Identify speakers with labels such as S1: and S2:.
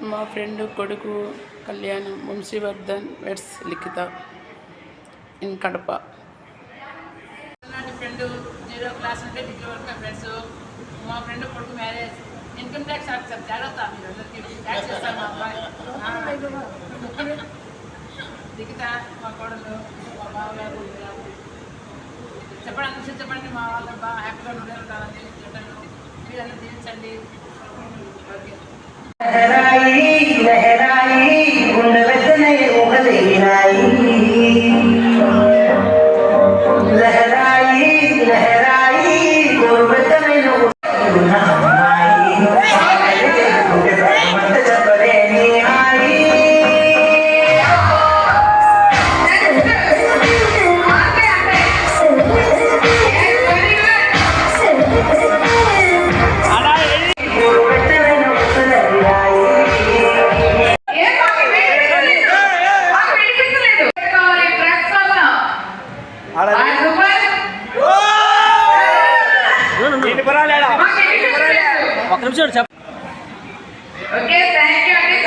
S1: మా ఫ్రెండ్ కొడుకు కళ్యాణం Vamshivardhan weds Likhitha in Kadapa. Friend 0 class నుండి డిగ్రీ వరకు ఫ్రెండ్స్. మా ఫ్రెండ్ కొడుకు మ్యారేజ్. ఇన్కమ్ ట్యాక్స్ ఆఫీసర్ జాగ్రత్త, మీరు అందరికీ ట్యాక్స్ చేస్తాను. మా అబ్బాయి లిఖిత మా కోడలు, మా బావగారు చెప్పండి, అందరూ చెప్పండి. మా వాళ్ళు బాగా హ్యాపీగా ఉంటారని చెప్పండి. మీరు అందరూ జీవించండి. ఓకే.
S2: ఒక నిమిషం చెప్ప.
S3: ఓకే, థ్యాంక్ యూ అండి.